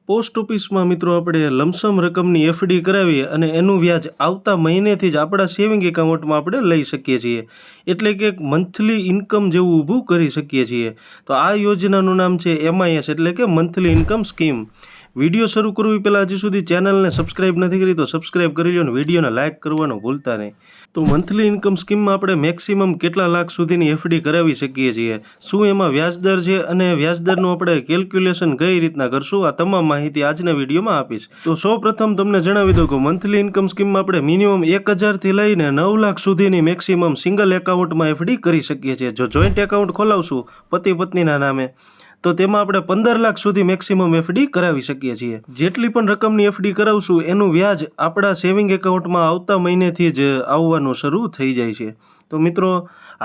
Post ઓફિસમાં મિત્રો આપણે લમસમ રકમની એફડી કરાવીએ અને એનું વ્યાજ આવતા મહિનેથી જ આપણા સેવિંગ એકાઉન્ટમાં આપણે લઈ શકીએ છીએ, એટલે કે એક મંથલી ઇન્કમ જેવું ઊભું કરી શકીએ છીએ। તો આ યોજનાનું નામ છે MIS એટલે કે મંથલી ઇન્કમ સ્કીમ। વિડીયો શરૂ કરવી પહેલાં હજી સુધી ચેનલને સબસ્ક્રાઇબ નથી કરી તો સબસ્ક્રાઇબ કરી લો અને વિડીયોને લાઇક કરવાનું ભૂલતા નહીં। તો મંથલી ઇન્કમ સ્કીમમાં આપણે મેક્સિમમ કેટલા લાખ સુધીની એફડી કરાવી શકીએ છીએ, શું એમાં વ્યાજદર છે અને વ્યાજદરનું આપણે કેલ્ક્યુલેશન કઈ રીતના કરશું, આ તમામ માહિતી આજના વિડીયોમાં આપીશ। તો સૌપ્રથમ તમને જણાવી દઉં કે મંથલી ઇન્કમ સ્કીમમાં આપણે મિનિમમ 1000થી લઈને 9 લાખ સુધીની મેક્સિમમ સિંગલ એકાઉન્ટમાં એફડી કરી શકીએ છીએ। જો જોઈન્ટ એકાઉન્ટ ખોલાવશું પતિ પત્નીના નામે તો તેમાં આપણે 15 લાખ સુધી મેક્સિમમ એફડી કરાવી શકીએ છીએ। જેટલી પણ રકમની એફડી કરાવશું એનું વ્યાજ આપણા સેવિંગ એકાઉન્ટમાં આવતા મહિનેથી જ આવવાનું શરૂ થઈ જાય છે। તો મિત્રો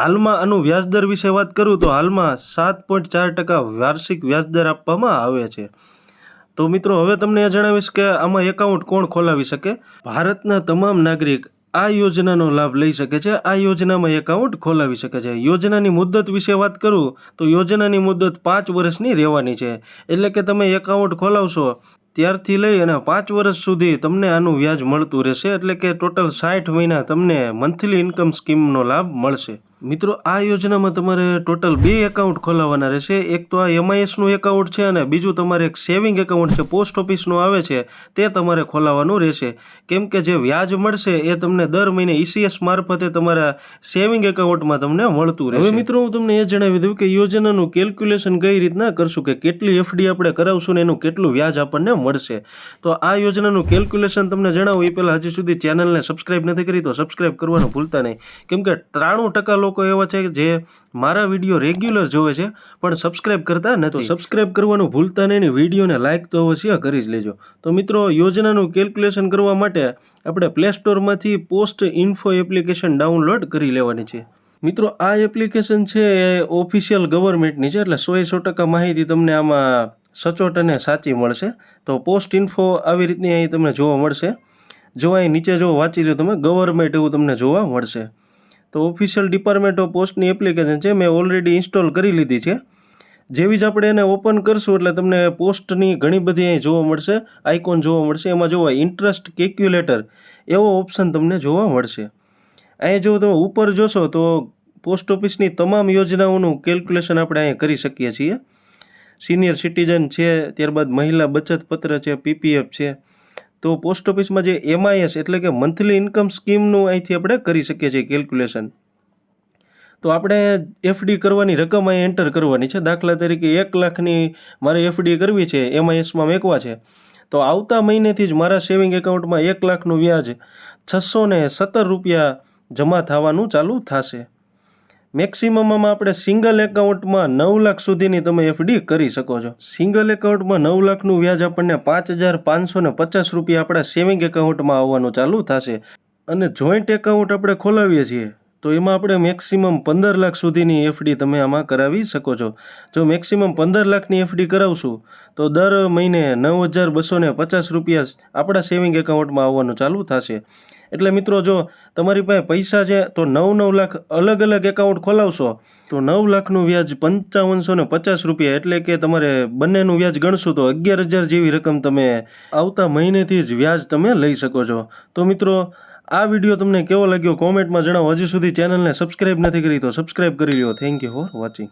હાલમાં આનું વ્યાજદર વિશે વાત કરું તો હાલમાં 7.4% વાર્ષિક વ્યાજદર આપવામાં આવે છે। તો મિત્રો હવે તમને એ જણાવીશ કે આમાં એકાઉન્ટ કોણ ખોલાવી શકે। ભારતના તમામ નાગરિક આ યોજનાનો લાભ લઈ શકે છે, આ યોજનામાં એકાઉન્ટ ખોલાવી શકે છે। યોજનાની મુદ્દત વિશે વાત કરું તો યોજનાની મુદ્દત 5 વર્ષની રહેવાની છે, એટલે કે તમે એકાઉન્ટ ખોલાવશો ત્યારથી લઈ અને 5 વર્ષ સુધી તમને આનું વ્યાજ મળતું રહેશે, એટલે કે ટોટલ 60 મહિના તમને મંથલી ઇન્કમ સ્કીમનો લાભ મળશે। મિત્રો આ યોજનામાં તમારે ટોટલ 2 એકાઉન્ટ ખોલાવવાના રહેશે, એક તો આ MISનું એકાઉન્ટ છે અને બીજું તમારે એક સેવિંગ એકાઉન્ટ છે પોસ્ટ ઓફિસનું આવે છે તે તમારે ખોલાવવાનું રહેશે, કેમ કે જે વ્યાજ મળશે એ તમને દર મહિને ECS મારફતે તમારા સેવિંગ એકાઉન્ટમાં તમને મળતું રહેશે। હવે મિત્રો હું તમને એ જણાવી દઉં કે યોજનાનું કેલ્ક્યુલેશન કઈ રીતના કરશું, કે કેટલી એફડી આપણે કરાવશું ને એનું કેટલું વ્યાજ આપણને મળશે। તો આ યોજનાનું કેલ્ક્યુલેશન તમને જણાવું એ પહેલાં હજી સુધી ચેનલને સબસ્ક્રાઇબ નથી કરી તો સબસ્ક્રાઇબ કરવાનું ભૂલતા નહીં, કેમ કે 93% લોકો એવા છે કે જે મારા વિડીયો રેગ્યુલર જોવે છે પણ સબસ્ક્રાઇબ કરતા નથી, તો સબસ્ક્રાઇબ કરવાનું ભૂલતા નહીં ને વિડીયોને લાઇક તો અવશ્ય કરી જ લેજો। તો મિત્રો યોજનાનું કેલ્ક્યુલેશન કરવા માટે આપણે પ્લે સ્ટોરમાંથી પોસ્ટ ઇન્ફો એપ્લિકેશન ડાઉનલોડ કરી લેવાની છે। મિત્રો આ એપ્લિકેશન છે એ ઓફિશિયલ ગવર્મેન્ટની છે, એટલે 100% માહિતી તમને આમાં સચોટ અને સાચી મળશે। તો પોસ્ટ ઇન્ફો આવી રીતની અહીં તમને જોવા મળશે, જો અહીં નીચે જો વાંચી લો તમે ગવર્મેન્ટ એવું તમને જોવા મળશે। તો ઓફિશિયલ ડિપાર્ટમેન્ટ ઓફ પોસ્ટની એપ્લિકેશન છે, મેં ઓલરેડી ઇન્સ્ટોલ કરી લીધી છે। જેવી જ આપણે એને ઓપન કરશું એટલે તમને પોસ્ટની ઘણી બધી અહીં જોવા મળશે, આઇકોન જોવા મળશે, એમાં જોવા ઇન્ટરેસ્ટ કેલ્ક્યુલેટર એવો ઓપ્શન તમને જોવા મળશે। અહીં જો તમે ઉપર જોશો તો પોસ્ટ ઓફિસની તમામ યોજનાઓનું કેલ્ક્યુલેશન આપણે અહીં કરી શકીએ છીએ। સિનિયર સિટીઝન છે, ત્યારબાદ મહિલા બચત પત્ર છે, PPF છે। તો પોસ્ટ ઓફિસમાં જે MIS એટલે કે મંથલી ઇન્કમ સ્કીમનું અહીંથી આપણે કરી શકીએ છીએ કેલ્ક્યુલેશન। તો આપણે એફડી કરવાની રકમ અહીં એન્ટર કરવાની છે, દાખલા તરીકે 1 લાખની મારે એફડી કરવી છે, MISમાં મેકવા છે, તો આવતા મહિનેથી જ મારા સેવિંગ એકાઉન્ટમાં 1 લાખનું વ્યાજ 617 રૂપિયા જમા થવાનું ચાલુ થશે। મેક્સિમમમાં આપણે સિંગલ એકાઉન્ટમાં 9 લાખ સુધીની તમે એફડી કરી શકો છો। સિંગલ એકાઉન્ટમાં 9 લાખનું વ્યાજ આપણને 5550 રૂપિયા આપણા સેવિંગ એકાઉન્ટમાં આવવાનું ચાલુ થશે। અને જોઈન્ટ એકાઉન્ટ આપણે ખોલાવીએ છીએ તો એમાં આપણે મેક્સિમમ 15 લાખ સુધીની એફડી તમે આમાં કરાવી શકો છો। જો મેક્સિમમ 15 લાખની એફડી કરાવશું તો દર મહિને 9250 રૂપિયા આપણા સેવિંગ એકાઉન્ટમાં આવવાનું ચાલુ થશે। એટલે મિત્રો જો તમારી પાસે પૈસા છે તો 9 લાખ અલગ અલગ એકાઉન્ટ ખોલાવશો તો 9 લાખનું વ્યાજ 5550 રૂપિયા, એટલે કે તમારે બંનેનું વ્યાજ ગણશું તો 11,000 જેવી રકમ તમે આવતા મહિનેથી જ વ્યાજ તમે લઈ શકો છો। તો મિત્રો આ વિડીયો તમને કેવો લાગ્યો કોમેન્ટમાં જણાવો, હજી સુધી ચેનલને સબસ્ક્રાઇબ નથી કરી તો સબસ્ક્રાઇબ કરી લો। Thank you for watching.